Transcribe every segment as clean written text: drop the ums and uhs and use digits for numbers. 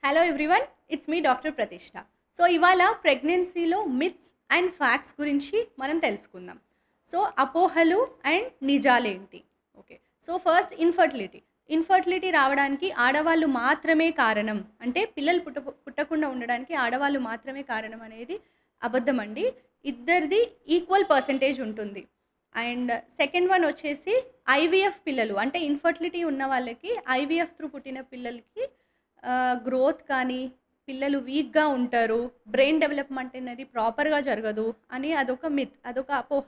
Hello everyone, it's me doctor ప్రతిష్ట. So ఇవాళ ప్రెగ్నెన్సీలో మిత్స్ అండ్ ఫ్యాక్ట్స్ గురించి మనం తెలుసుకుందాం. సో అపోహలు అండ్ నిజాలేంటి? ఓకే. సో ఫస్ట్ ఇన్ఫర్టిలిటీ రావడానికి ఆడవాళ్ళు మాత్రమే కారణం, అంటే పిల్లలు పుట్టకుండా ఉండడానికి ఆడవాళ్ళు మాత్రమే కారణం అనేది అబద్ధం అండి. ఇద్దరిది ఈక్వల్ పర్సంటేజ్ ఉంటుంది. అండ్ సెకండ్ వన్ వచ్చేసి ఐవీఎఫ్ పిల్లలు, అంటే ఇన్ఫర్టిలిటీ ఉన్న వాళ్ళకి ఐవీఎఫ్ త్రూ పుట్టిన పిల్లలకి గ్రోత్ కానీ, పిల్లలు వీక్గా ఉంటారు, బ్రెయిన్ డెవలప్మెంట్ అనేది ప్రాపర్గా జరగదు అని అదొక మిత్, అదొక అపోహ.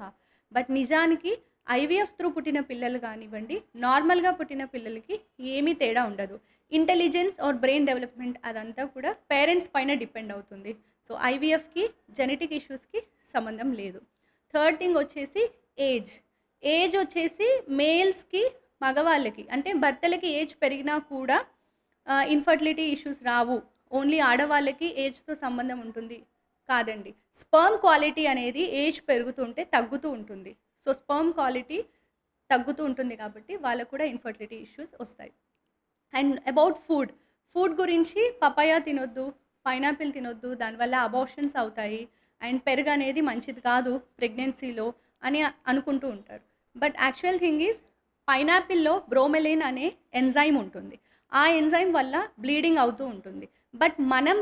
బట్ నిజానికి ఐవీఎఫ్ త్రూ పుట్టిన పిల్లలు కానివ్వండి, నార్మల్గా పుట్టిన పిల్లలకి ఏమీ తేడా ఉండదు. ఇంటెలిజెన్స్ ఆర్ బ్రెయిన్ డెవలప్మెంట్ అదంతా కూడా పేరెంట్స్ పైన డిపెండ్ అవుతుంది. సో ఐవీఎఫ్కి జెనెటిక్ ఇష్యూస్కి సంబంధం లేదు. థర్డ్ థింగ్ వచ్చేసి ఏజ్ వచ్చేసి మేల్స్కి, మగవాళ్ళకి అంటే భర్తలకి ఏజ్ పెరిగినా కూడా ఇన్ఫర్టిలిటీ ఇష్యూస్ రావు, ఓన్లీ ఆడవాళ్ళకి ఏజ్తో సంబంధం ఉంటుంది కాదండి. స్పర్మ్ క్వాలిటీ అనేది ఏజ్ పెరుగుతుంటే తగ్గుతూ ఉంటుంది. సో స్పర్మ్ క్వాలిటీ తగ్గుతూ ఉంటుంది కాబట్టి వాళ్ళకు కూడా ఇన్ఫర్టిలిటీ ఇష్యూస్ వస్తాయి. అండ్ అబౌట్ ఫుడ్ గురించి పపాయ తినొద్దు, పైనాపిల్ తినొద్దు, దానివల్ల అబార్షన్స్ అవుతాయి అండ్ పెరుగు అనేది మంచిది కాదు ప్రెగ్నెన్సీలో అని అనుకుంటూ ఉంటారు. బట్ యాక్చువల్ థింగ్ ఈజ్ పైనాపిల్లో బ్రోమెలిన్ అనే ఎంజైమ్ ఉంటుంది. ఆ ఎంజైమ్ వల్ల బ్లీడింగ్ అవుతూ ఉంటుంది. బట్ మనం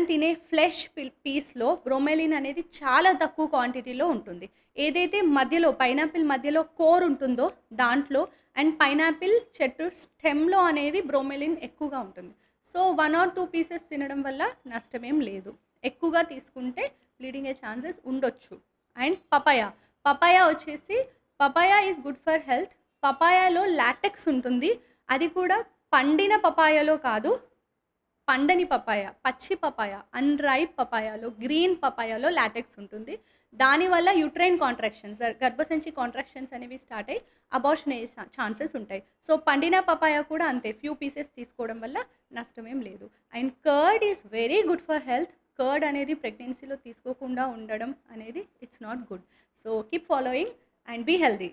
తినే ఫ్లెష్ పీస్లో బ్రోమెలిన్ అనేది చాలా తక్కువ క్వాంటిటీలో ఉంటుంది. ఏదైతే మధ్యలో పైనాపిల్ మధ్యలో కోర్ ఉంటుందో దాంట్లో, అండ్ పైనాపిల్ చెట్టు స్టెమ్లో అనేది బ్రోమెలిన్ ఎక్కువగా ఉంటుంది. సో 1 or 2 పీసెస్ తినడం వల్ల నష్టమేం లేదు. ఎక్కువగా తీసుకుంటే బ్లీడింగ్ అయ్యే ఛాన్సెస్ ఉండొచ్చు. అండ్ పపాయ వచ్చేసి papaya is good for health. పపాయాలో లాటెక్స్ ఉంటుంది. అది కూడా పండిన పపాయాలో కాదు, పండని పపాయ, పచ్చి పపాయ, అన్రైప్ పపాయాలో, గ్రీన్ పపాయాలో లాటెక్స్ ఉంటుంది. దానివల్ల యూట్రైన్ కాంట్రాక్షన్స్, గర్భసంచి కాంట్రాక్షన్స్ అనేవి స్టార్ట్ అయ్యి అబార్షన్ అయ్యే ఛాన్సెస్ ఉంటాయి. సో పండిన పపాయ కూడా అంతే, ఫ్యూ పీసెస్ తీసుకోవడం వల్ల నష్టమేం లేదు. And curd is very good for health. Curd అనేది ప్రెగ్నెన్సీలో తీసుకోకుండా ఉండడం అనేది it's not good. So keep following and be healthy.